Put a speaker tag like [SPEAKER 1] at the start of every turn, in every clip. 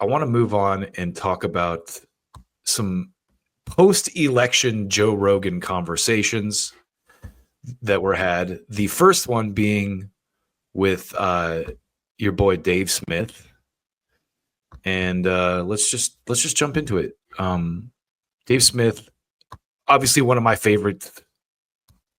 [SPEAKER 1] I want to move on and talk about some post-election Joe Rogan conversations that were had. The first one being with your boy Dave Smith, and let's just jump into it. Dave Smith, obviously one of my favorite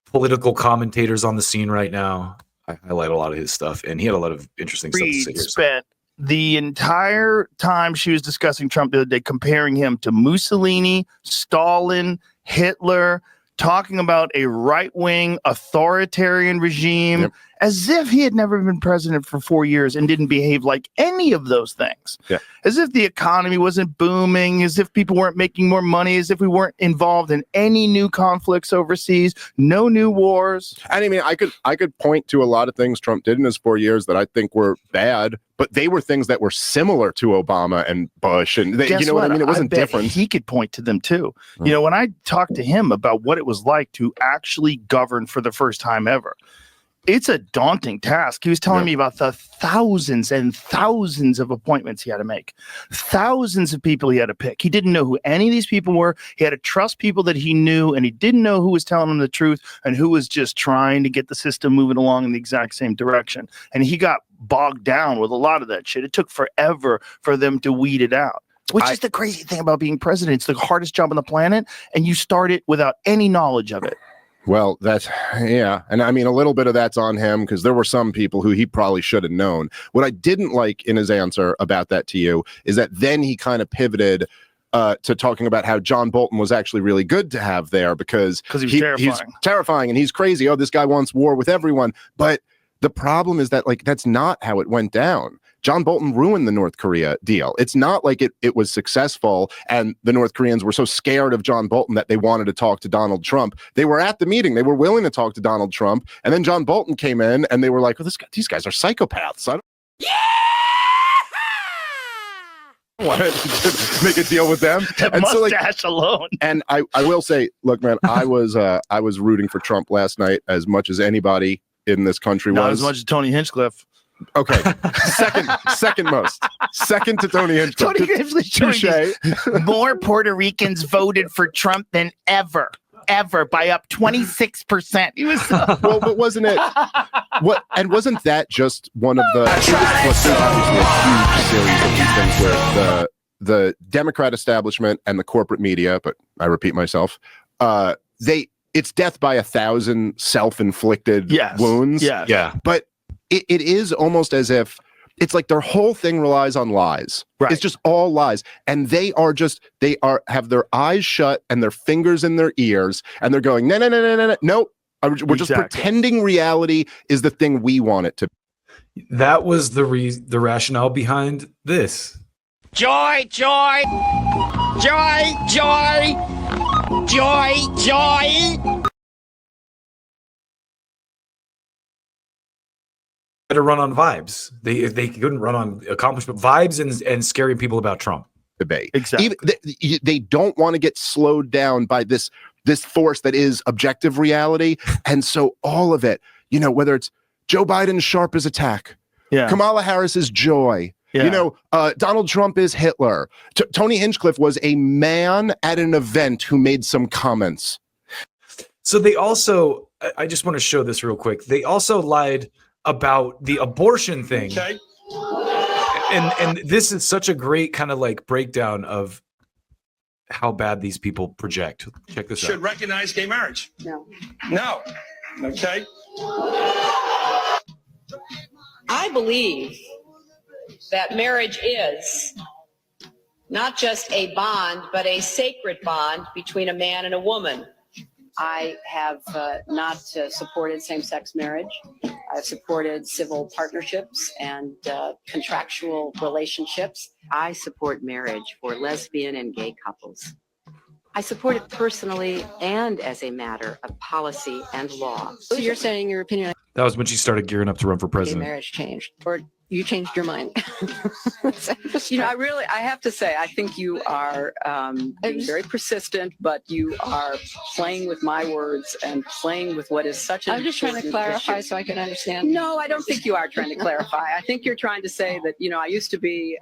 [SPEAKER 1] political commentators on the scene right now. I highlight a lot of his stuff, and he had a lot of interesting stuff to say.
[SPEAKER 2] Spent the entire time she was discussing Trump the other day, comparing him to Mussolini, Stalin, Hitler, talking about a right-wing authoritarian regime, as if he had never been president for 4 years and didn't behave like any of those things. As if the economy wasn't booming, as if people weren't making more money, as if we weren't involved in any new conflicts overseas, no new wars.
[SPEAKER 3] I mean, I could point to a lot of things Trump did in his 4 years that I think were bad, but they were things that were similar to Obama and Bush, and you know what I mean? It wasn't different.
[SPEAKER 2] He could point to them too. You know, when I talked to him about what it was like to actually govern for the first time ever, it's a daunting task. He was telling me about the thousands and thousands of appointments he had to make, thousands of people he had to pick. He didn't know who any of these people were. He had to trust people that he knew, and he didn't know who was telling him the truth and who was just trying to get the system moving along in the exact same direction. And he got bogged down with a lot of that shit. It took forever for them to weed it out. Which is the crazy thing about being president. It's the hardest job on the planet, and you start it without any knowledge of it.
[SPEAKER 3] Well, and I mean, a little bit of that's on him because there were some people who he probably should have known. What I didn't like in his answer about that to you is that then he kind of pivoted to talking about how John Bolton was actually really good to have there because
[SPEAKER 2] he's
[SPEAKER 3] terrifying and he's crazy. Oh, this guy wants war with everyone. But the problem is that, like, that's not how it went down. John Bolton ruined the North Korea deal. It's not like it was successful and the North Koreans were so scared of John Bolton that they wanted to talk to Donald Trump. They were at the meeting. They were willing to talk to Donald Trump. And then John Bolton came in and they were like, well, these guys are psychopaths. I don't want to make a deal with them.
[SPEAKER 2] That mustache alone.
[SPEAKER 3] And I will say, look, man, I was rooting for Trump last night as much as anybody in this country was.
[SPEAKER 2] Not as much as Tony Hinchcliffe.
[SPEAKER 3] Okay, second most. Second to Tony Hinchcliffe.
[SPEAKER 2] Tony Hinchcliffe. More Puerto Ricans voted for Trump than ever by up 26%. He was
[SPEAKER 3] well, but wasn't it? Wasn't that just one of the? There's obviously a huge series of these things where the Democrat establishment and the corporate media, but I repeat myself, it's death by 1,000 self-inflicted wounds.
[SPEAKER 1] Yeah.
[SPEAKER 3] But it is almost as if it's like their whole thing relies on lies.
[SPEAKER 2] Right.
[SPEAKER 3] It's just all lies. And they have their eyes shut and their fingers in their ears. And they're going, no. Nope. We're just pretending reality is the thing we want it to be.
[SPEAKER 1] That was the rationale behind this.
[SPEAKER 4] Joy, joy, joy, joy, joy, joy.
[SPEAKER 1] To run on vibes. They couldn't run on accomplishment vibes and scaring people about Trump.
[SPEAKER 3] Debate.
[SPEAKER 2] Exactly.
[SPEAKER 3] They don't want to get slowed down by this force that is objective reality. And so all of it, whether it's Joe Biden's sharp as attack, Kamala Harris's joy, Donald Trump is Hitler. Tony Hinchcliffe was a man at an event who made some comments.
[SPEAKER 1] So they also, I just want to show this real quick. They also lied about the abortion thing.
[SPEAKER 5] Okay.
[SPEAKER 1] And this is such a great kind of like breakdown of how bad these people project. Check this out.
[SPEAKER 5] Should recognize gay marriage.
[SPEAKER 6] No.
[SPEAKER 5] Okay.
[SPEAKER 6] I believe that marriage is not just a bond, but a sacred bond between a man and a woman. I have not supported same-sex marriage. I've supported civil partnerships and contractual relationships. I support marriage for lesbian and gay couples. I support it personally and as a matter of policy and law. So you're saying your opinion on
[SPEAKER 1] That was when she started gearing up to run for
[SPEAKER 6] gay
[SPEAKER 1] president.
[SPEAKER 6] marriage changed, or you changed your mind. I have to say, I think you are being very persistent, but you are playing with my words and playing with what is such an
[SPEAKER 7] I'm just trying to clarify so I can understand.
[SPEAKER 6] No, I don't think you are trying to clarify. I think you're trying to say that, I used to be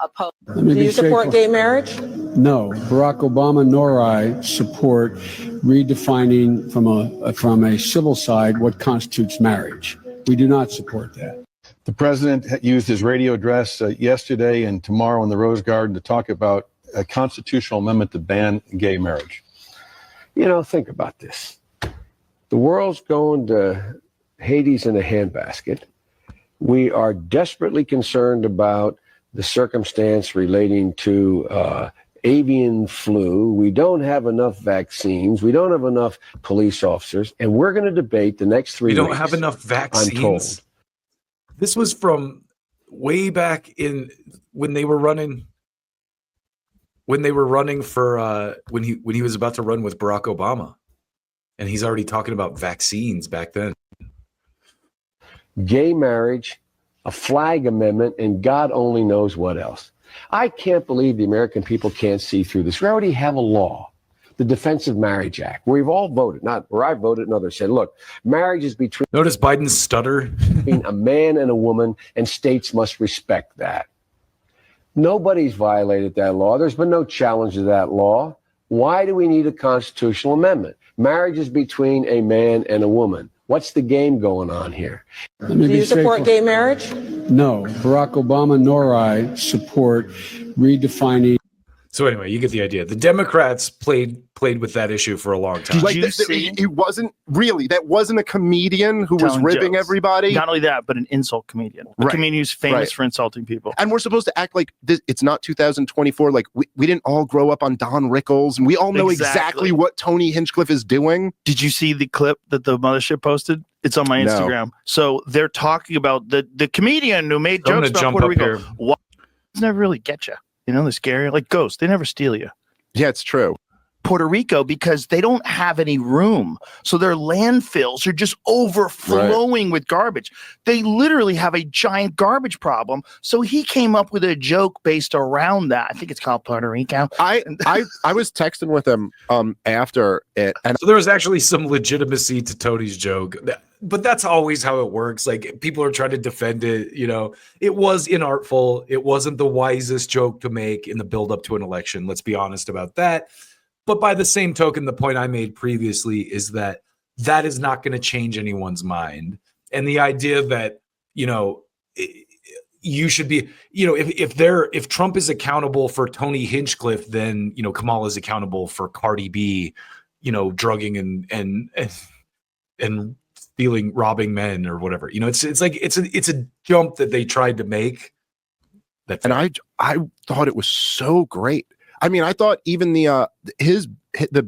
[SPEAKER 6] opposed.
[SPEAKER 8] Do you support gay marriage? No, Barack Obama nor I support redefining from a civil side what constitutes marriage. We do not support that.
[SPEAKER 9] The president used his radio address yesterday and tomorrow in the Rose Garden to talk about a constitutional amendment to ban gay marriage.
[SPEAKER 10] Think about this. The world's going to Hades in a handbasket. We are desperately concerned about the circumstance relating to avian flu. We don't have enough vaccines. We don't have enough police officers. And we're going to debate the next 3 weeks.
[SPEAKER 1] We don't have enough vaccines.
[SPEAKER 10] I'm told.
[SPEAKER 1] This was from way back in when they were running for when he was about to run with Barack Obama, and he's already talking about vaccines back then.
[SPEAKER 10] Gay marriage, a flag amendment, and God only knows what else. I can't believe the American people can't see through this. We already have a law, the Defense of Marriage Act, where we've all voted, not where I voted and others said, look, marriage is between
[SPEAKER 1] Notice Biden's stutter.
[SPEAKER 10] a man and a woman, and states must respect that. Nobody's violated that law. There's been no challenge to that law. Why do we need a constitutional amendment? Marriage is between a man and a woman. What's the game going on here?
[SPEAKER 8] Do you support gay marriage? No, Barack Obama nor I support redefining.
[SPEAKER 1] So anyway, you get the idea. The Democrats played with that issue for a long time.
[SPEAKER 2] Did you see?
[SPEAKER 3] It wasn't really. That wasn't a comedian who was
[SPEAKER 2] Telling
[SPEAKER 3] ribbing
[SPEAKER 2] jokes.
[SPEAKER 3] everybody.
[SPEAKER 2] Not only that, but an insult comedian. A
[SPEAKER 3] Right.
[SPEAKER 2] comedian who's famous
[SPEAKER 3] Right.
[SPEAKER 2] for insulting people.
[SPEAKER 3] And we're supposed to act like this, it's not 2024. Like we didn't all grow up on Don Rickles, and we all know exactly what Tony Hinchcliffe is doing.
[SPEAKER 2] Did you see the clip that the mothership posted? It's on my
[SPEAKER 3] No.
[SPEAKER 2] Instagram. So they're talking about the comedian who made
[SPEAKER 1] I'm
[SPEAKER 2] jokes
[SPEAKER 1] gonna
[SPEAKER 2] about
[SPEAKER 1] jump
[SPEAKER 2] Puerto
[SPEAKER 1] up
[SPEAKER 2] Rico.
[SPEAKER 1] here.
[SPEAKER 2] Why does never really get you? They're scary. Like ghosts, they never steal you.
[SPEAKER 3] Yeah, it's true.
[SPEAKER 2] Puerto Rico because they don't have any room. So their landfills are just overflowing with garbage. They literally have a giant garbage problem. So he came up with a joke based around that. I think it's called Puerto Rico.
[SPEAKER 3] I was texting with him after it, and
[SPEAKER 1] So there was actually some legitimacy to Tony's joke, but that's always how it works. Like people are trying to defend it. It was inartful. It wasn't the wisest joke to make in the build up to an election. Let's be honest about that. But by the same token, the point I made previously is that is not going to change anyone's mind. And the idea that, you should be, if Trump is accountable for Tony Hinchcliffe, then, Kamala is accountable for Cardi B, drugging and stealing, robbing men or whatever. It's like it's a jump that they tried to make.
[SPEAKER 3] And I thought it was so great. I mean, I thought even the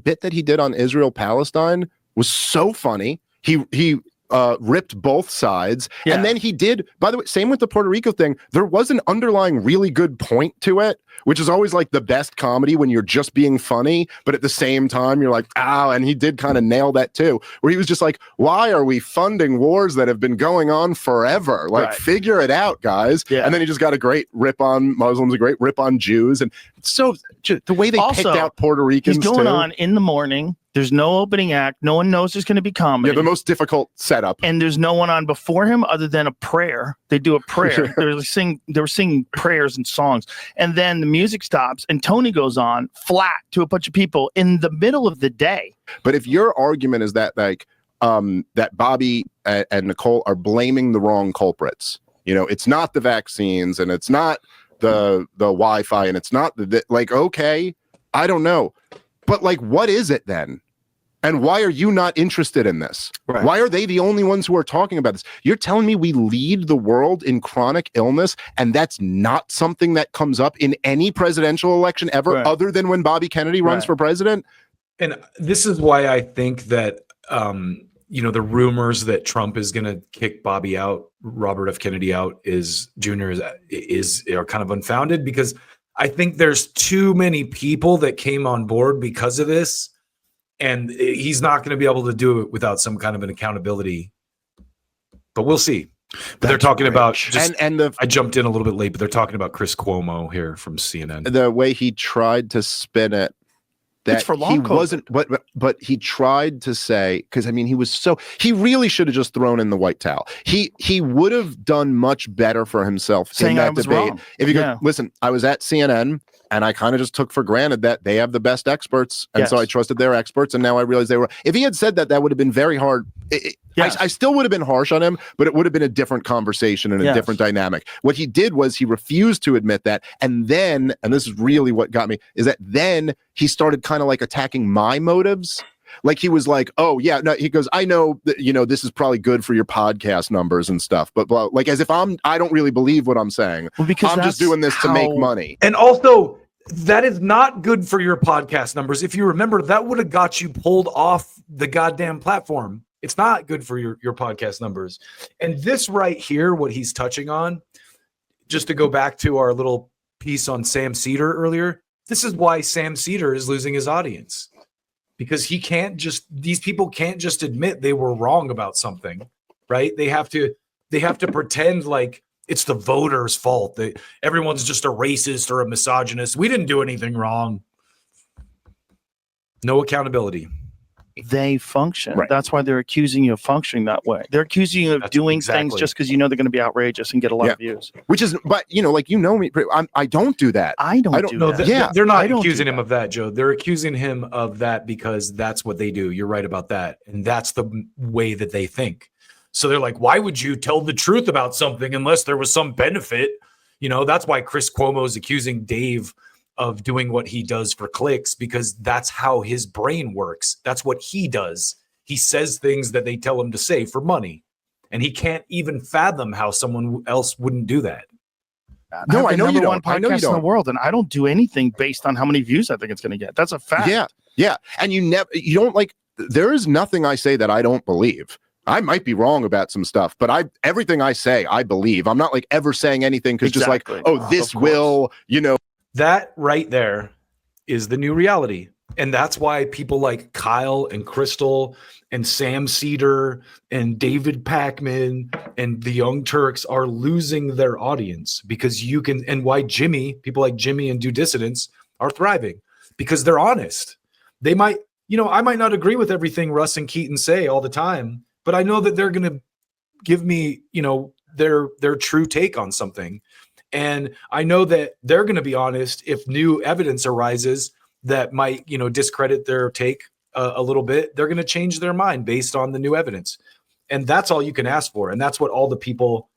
[SPEAKER 3] bit that he did on Israel Palestine was so funny. He ripped both sides, and then he did. By the way, same with the Puerto Rico thing. There was an underlying really good point to it, which is always like the best comedy when you're just being funny, but at the same time you're like, ow. And he did kind of nail that too, where he was just like, "Why are we funding wars that have been going on forever? Like, figure it out, guys."
[SPEAKER 2] Yeah.
[SPEAKER 3] And then he just got a great rip on Muslims, a great rip on Jews, and so the way they picked out Puerto Ricans.
[SPEAKER 2] He's going on in the morning. There's no opening act. No one knows there's going to be comedy.
[SPEAKER 3] Yeah, the most difficult setup.
[SPEAKER 2] And there's no one on before him other than a prayer. They do a prayer. They were singing prayers and songs. And then the music stops and Tony goes on flat to a bunch of people in the middle of the day.
[SPEAKER 3] But if your argument is that that Bobby and Nicole are blaming the wrong culprits, it's not the vaccines and it's not the Wi-Fi and it's not okay, I don't know. But what is it then? And why are you not interested in this? Right. Why are they the only ones who are talking about this? You're telling me we lead the world in chronic illness, and that's not something that comes up in any presidential election ever, other than when Bobby Kennedy runs for president?
[SPEAKER 1] And this is why I think that, the rumors that Trump is going to kick Bobby out, Robert F. Kennedy out, Jr. are kind of unfounded, because I think there's too many people that came on board because of this. And he's not going to be able to do it without some kind of an accountability. But we'll see. But they're talking about
[SPEAKER 3] I
[SPEAKER 1] jumped in a little bit late, but they're talking about Chris Cuomo here from CNN.
[SPEAKER 3] The way he tried to spin it, that
[SPEAKER 2] for long
[SPEAKER 3] he
[SPEAKER 2] COVID.
[SPEAKER 3] wasn't, but he tried to say, because I mean, he really should have just thrown in the white towel. He would have done much better for himself
[SPEAKER 2] Saying
[SPEAKER 3] in
[SPEAKER 2] I
[SPEAKER 3] that
[SPEAKER 2] was
[SPEAKER 3] debate.
[SPEAKER 2] wrong.
[SPEAKER 3] If you
[SPEAKER 2] Yeah.
[SPEAKER 3] go, listen, I was at CNN and I kind of just took for granted that they have the best experts, and so
[SPEAKER 2] Yes.
[SPEAKER 3] I trusted their experts, and now I realize they were. If he had said that, that would have been very hard.
[SPEAKER 2] Yes.
[SPEAKER 3] I still would have been harsh on him, but it would have been a different conversation and a
[SPEAKER 2] Yes.
[SPEAKER 3] different dynamic. What he did was he refused to admit that. And then, and this is really what got me, is that then he started kind of like attacking my motives. Like he was like, oh yeah, no, he goes, I know that, you know, this is probably good for your podcast numbers and stuff, but blah, like as if I don't really believe what I'm saying.
[SPEAKER 2] Well, because
[SPEAKER 3] I'm just doing this to make money.
[SPEAKER 1] And also, that is not good for your podcast numbers. If you remember, that would have got you pulled off the goddamn platform. It's not good for your podcast numbers. And this right here, what he's touching on, just to go back to our little piece on Sam Cedar earlier, this is why Sam Cedar is losing his audience. Because these people can't just admit they were wrong about something, right? They have to pretend like it's the voters' fault. Everyone's just a racist or a misogynist. We didn't do anything wrong. No accountability.
[SPEAKER 2] They function.
[SPEAKER 3] Right.
[SPEAKER 2] That's why they're accusing you of functioning that way. They're accusing you of doing things just because you know they're going to be outrageous and get a lot of views.
[SPEAKER 3] Which is, but you know, like, you know me, I don't do that.
[SPEAKER 2] I don't do
[SPEAKER 1] No,
[SPEAKER 2] that.
[SPEAKER 1] they're not
[SPEAKER 2] I don't
[SPEAKER 1] accusing
[SPEAKER 2] do
[SPEAKER 1] him of that, Joe. They're accusing him of that because that's what they do. You're right about that. And that's the way that they think. So they're like, why would you tell the truth about something unless there was some benefit? You know, that's why Chris Cuomo is accusing Dave of doing what he does for clicks, because that's how his brain works. That's what he does. He says things that they tell him to say for money. And he can't even fathom how someone else wouldn't do that.
[SPEAKER 3] No, I know you
[SPEAKER 2] One
[SPEAKER 3] don't. I know you
[SPEAKER 2] podcast in the
[SPEAKER 3] don't.
[SPEAKER 2] world, and I don't do anything based on how many views I think it's going to get. That's a fact.
[SPEAKER 3] Yeah. And you don't like, there is nothing I say that I don't believe. I might be wrong about some stuff, but everything I say, I believe. I'm not like ever saying anything because just like, oh, this will, you know.
[SPEAKER 1] That right there is the new reality. And that's why people like Kyle and Crystal and Sam Cedar and David Pakman and the Young Turks are losing their audience, because you can, and why people like Jimmy and Do Dissidents are thriving, because they're honest. They might, you know, I might not agree with everything Russ and Keaton say all the time, but I know that they're going to give me, you know, their true take on something. And I know that they're going to be honest if new evidence arises that might, you know, discredit their take a little bit. They're going to change their mind based on the new evidence. And that's all you can ask for. And that's what all the people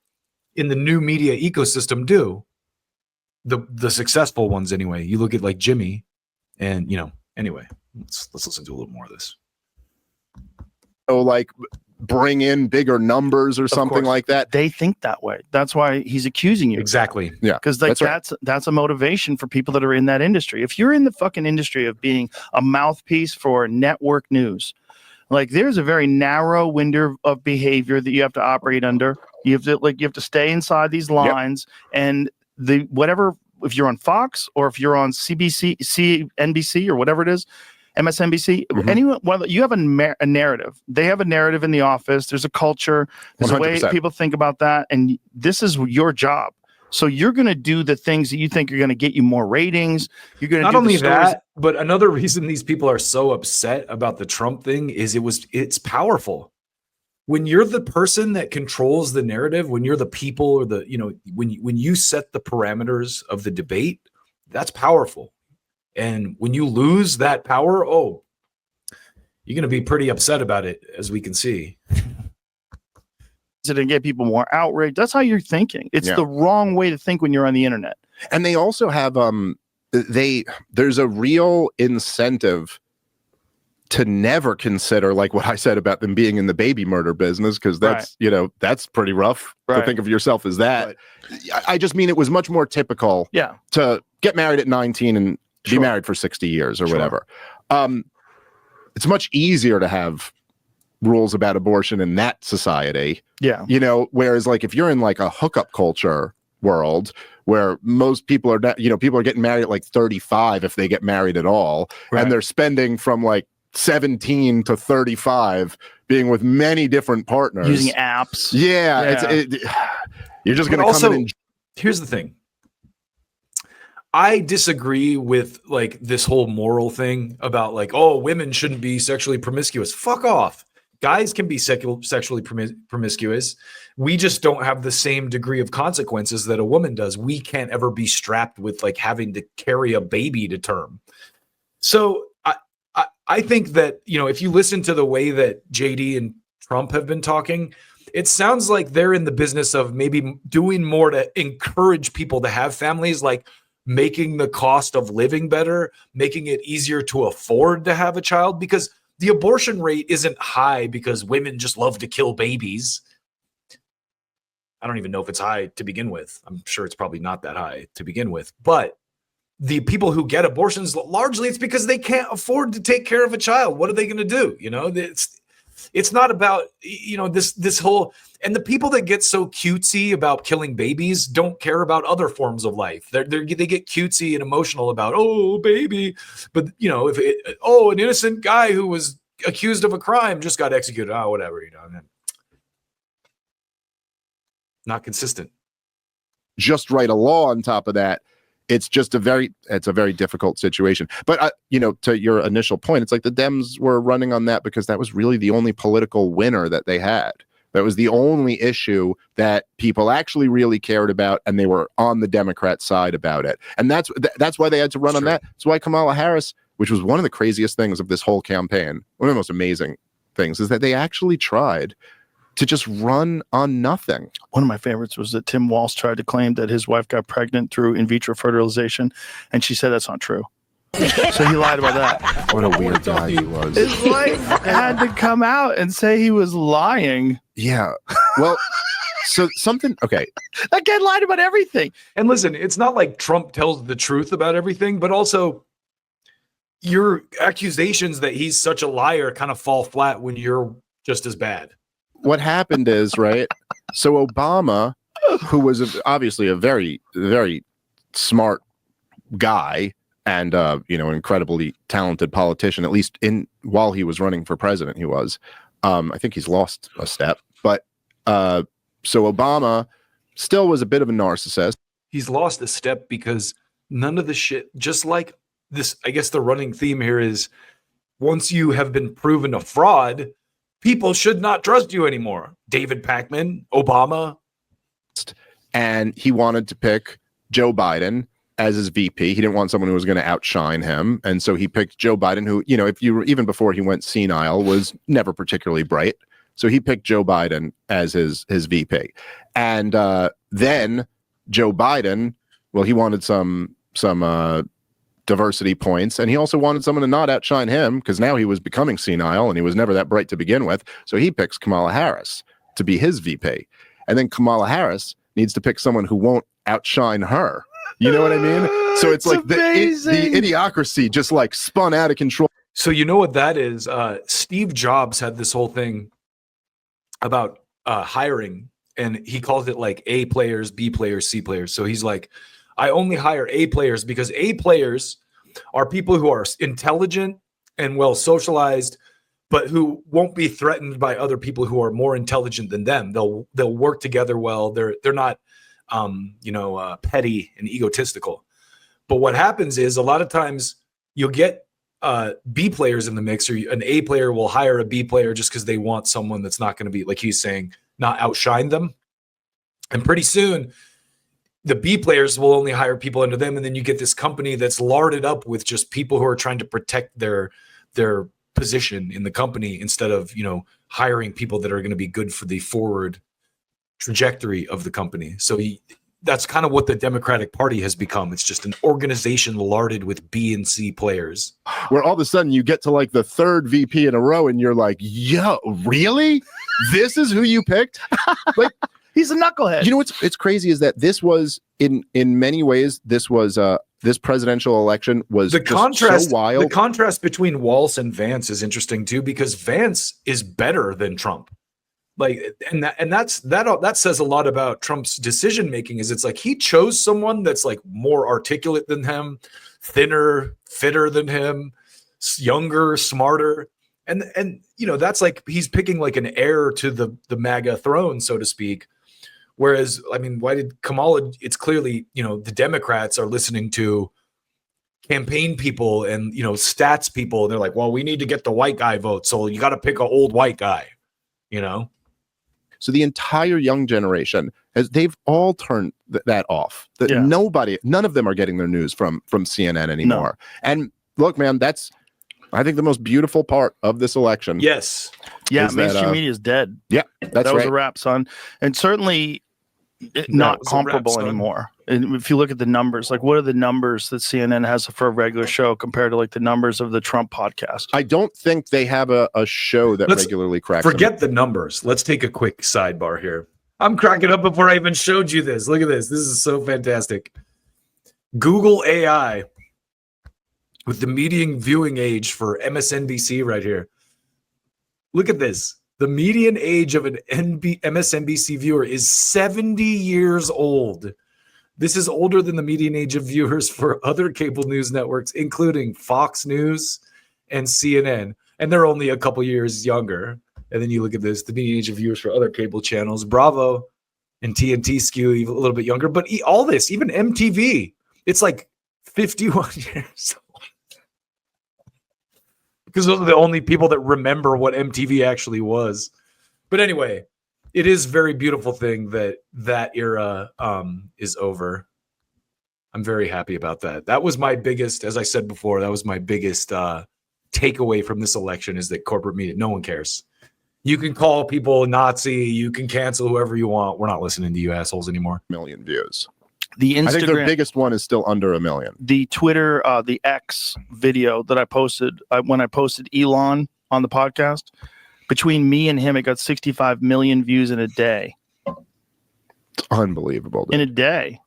[SPEAKER 1] in the new media ecosystem do. The successful ones anyway. You look at like Jimmy and, you know, anyway, let's listen to a little more of this.
[SPEAKER 3] Oh, like bring in bigger numbers or something like that.
[SPEAKER 2] They think that way. That's why he's accusing you.
[SPEAKER 1] Exactly.
[SPEAKER 3] Yeah.
[SPEAKER 2] Because like that's a motivation for people that are in that industry. If you're in the fucking industry of being a mouthpiece for network news, like there's a very narrow window of behavior that you have to operate under. You have to stay inside these lines, and if you're on Fox or if you're on NBC or whatever it is, MSNBC, anyone, you have a narrative. They have a narrative in the office. There's a culture. There's 100%. A way people think about that. And this is your job. So you're going to do the things that you think are going to get you more ratings. You're going to
[SPEAKER 1] not only that, but another reason these people are so upset about the Trump thing is it's powerful. When you're the person that controls the narrative, when you're the people or when you set the parameters of the debate, that's powerful. And when you lose that power, you're going to be pretty upset about it, as we can see.
[SPEAKER 2] To get people more outraged. That's how you're thinking. It's the wrong way to think when you're on the internet.
[SPEAKER 3] And they also have there's a real incentive to never consider, like what I said about them being in the baby murder business, because that's that's pretty rough to think of yourself as that. Right. I just mean it was much more typical to get married at 19 and be married for 60 years or whatever. It's much easier to have rules about abortion in that society. Yeah. You know, whereas like if you're in like a hookup culture world where most people are not, people are getting married at like 35 if they get married at all, and they're spending from like 17 to 35, being with many different partners,
[SPEAKER 2] using apps.
[SPEAKER 3] Yeah. You're just going to come in.
[SPEAKER 1] Here's the thing. I disagree with like this whole moral thing about like, oh, women shouldn't be sexually promiscuous. Fuck off. Guys can be sexually promiscuous. We just don't have the same degree of consequences that a woman does. We can't ever be strapped with like having to carry a baby to term. So I think that, you know, if you listen to the way that JD and Trump have been talking, it sounds like they're in the business of maybe doing more to encourage people to have families, like making the cost of living better, making it easier to afford to have a child, because the abortion rate isn't high because women just love to kill babies. I don't even know if it's high to begin with. I'm sure it's probably not that high to begin with. But the people who get abortions, largely it's because they can't afford to take care of a child. What are they going to do? You know, it's not about, you know, this whole, and the people that get so cutesy about killing babies don't care about other forms of life. They get cutesy and emotional about, oh, baby. But, you know, an innocent guy who was accused of a crime just got executed. Oh, whatever, you know. Not consistent.
[SPEAKER 3] Just write a law on top of that. It's just a very difficult situation. But, you know, to your initial point, it's like the Dems were running on that because that was really the only political winner that they had. That was the only issue that people actually really cared about, and they were on the Democrat side about it. And that's why they had to run on that. That's why Kamala Harris, which was one of the craziest things of this whole campaign, one of the most amazing things, is that they actually tried to just run on nothing.
[SPEAKER 2] One of my favorites was that Tim Walz tried to claim that his wife got pregnant through in vitro fertilization, and she said that's not true. So he lied about that.
[SPEAKER 3] What a weird guy he was.
[SPEAKER 2] His wife had to come out and say he was lying.
[SPEAKER 3] Yeah. Well, so something, okay.
[SPEAKER 2] That guy lied about everything.
[SPEAKER 1] And listen, it's not like Trump tells the truth about everything, but also your accusations that he's such a liar kind of fall flat when you're just as bad.
[SPEAKER 3] What happened is, right, so Obama, who was obviously a very, very smart guy and, you know, incredibly talented politician, at least while he was running for president, he was. I think he's lost a step. But so Obama still was a bit of a narcissist.
[SPEAKER 1] He's lost a step because none of the shit, just like this, I guess the running theme here is once you have been proven a fraud, people should not trust you anymore. David Pakman, Obama.
[SPEAKER 3] And he wanted to pick Joe Biden as his VP. He didn't want someone who was going to outshine him. And so he picked Joe Biden, who, you know, if you were, even before he went senile, was never particularly bright. So he picked Joe Biden as his VP. And then Joe Biden, well, he wanted some diversity points, and he also wanted someone to not outshine him because now he was becoming senile and he was never that bright to begin with. So he picks Kamala Harris to be his VP, and then Kamala Harris needs to pick someone who won't outshine her. You know what I mean? So it's like the idiocracy just like spun out of control.
[SPEAKER 1] So you know what that is? Steve Jobs had this whole thing about hiring, and he calls it like A players, B players, C players. So he's like, I only hire A players because A players are people who are intelligent and well socialized, but who won't be threatened by other people who are more intelligent than them. They'll work together well. They're not petty and egotistical. But what happens is a lot of times you'll get B players in the mix, or an A player will hire a B player just because they want someone that's not going to be, like he's saying, not outshine them. And pretty soon the B players will only hire people under them. And then you get this company that's larded up with just people who are trying to protect their position in the company instead of, you know, hiring people that are going to be good for the forward trajectory of the company. So that's kind of what the Democratic Party has become. It's just an organization larded with B and C players.
[SPEAKER 3] Where all of a sudden you get to like the third VP in a row and you're like, yo, really? This is who you picked? Like,
[SPEAKER 2] he's a knucklehead.
[SPEAKER 3] You know what's crazy is that this was in many ways, this presidential election was
[SPEAKER 1] the contrast,
[SPEAKER 3] so wild.
[SPEAKER 1] The contrast between Walz and Vance is interesting too, because Vance is better than Trump. Like, and that says a lot about Trump's decision making. Is it's like he chose someone that's like more articulate than him, thinner, fitter than him, younger, smarter. And you know, that's like he's picking like an heir to the MAGA throne, so to speak. Whereas, I mean, why did Kamala? It's clearly, you know, the Democrats are listening to campaign people and, you know, stats people. And they're like, well, we need to get the white guy vote. So you got to pick an old white guy, you know?
[SPEAKER 3] So the entire young generation they've all turned that off. None of them are getting their news from CNN anymore. No. And look, man, that's, I think, the most beautiful part of this election.
[SPEAKER 1] Yes.
[SPEAKER 2] Yeah, mainstream media is dead.
[SPEAKER 3] Yeah, that
[SPEAKER 2] was a wrap, son. And certainly not comparable anymore. And if you look at the numbers, like what are the numbers that CNN has for a regular show compared to like the numbers of the Trump podcast?
[SPEAKER 3] I don't think they have a show that regularly cracks.
[SPEAKER 1] Forget the numbers. Let's take a quick sidebar here. I'm cracking up before I even showed you this. Look at this. This is so fantastic. Google AI with the median viewing age for MSNBC right here. Look at this. The median age of an MSNBC viewer is 70 years old. This is older than the median age of viewers for other cable news networks, including Fox News and CNN. And they're only a couple years younger. And then you look at this, the median age of viewers for other cable channels, Bravo and TNT skew a little bit younger. But all this, even MTV, it's like 51 years old. Because those are the only people that remember what MTV actually was. But anyway, it is a very beautiful thing that era is over. I'm very happy about that. That was my biggest, as I said before, that was my biggest takeaway from this election is that corporate media, no one cares. You can call people Nazi, you can cancel whoever you want. We're not listening to you assholes anymore.
[SPEAKER 3] Million views.
[SPEAKER 2] The Instagram,
[SPEAKER 3] I think their biggest one is still under 1 million.
[SPEAKER 2] The Twitter, the X video that I posted when I posted Elon on the podcast, between me and him, it got 65 million views in a day.
[SPEAKER 3] It's unbelievable. Dude.
[SPEAKER 2] In a day.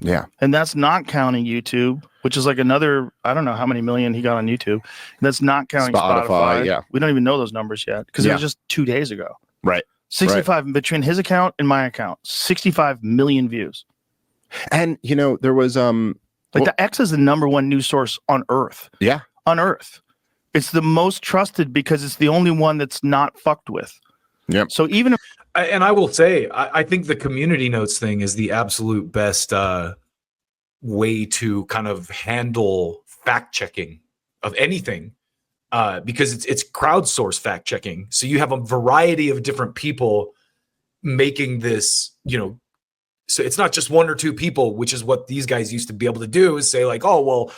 [SPEAKER 3] Yeah.
[SPEAKER 2] And that's not counting YouTube, which is like another, I don't know how many million he got on YouTube. And that's not counting Spotify.
[SPEAKER 3] Yeah.
[SPEAKER 2] We don't even know those numbers yet because it was just 2 days ago.
[SPEAKER 3] Right.
[SPEAKER 2] 65 between his account and my account, 65 million views.
[SPEAKER 3] And you know, there was
[SPEAKER 2] the X is the #1 news source on Earth.
[SPEAKER 3] Yeah.
[SPEAKER 2] On Earth. It's the most trusted because it's the only one that's not fucked with.
[SPEAKER 3] Yeah.
[SPEAKER 2] So even if
[SPEAKER 1] and I will say, I think the community notes thing is the absolute best way to kind of handle fact checking of anything, because it's crowdsourced fact checking. So you have a variety of different people making this, you know. So it's not just 1 or 2 people, which is what these guys used to be able to do, is say like, oh, well,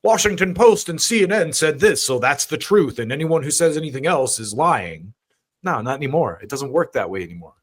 [SPEAKER 1] Washington Post and CNN said this, so that's the truth. And anyone who says anything else is lying. No, not anymore. It doesn't work that way anymore.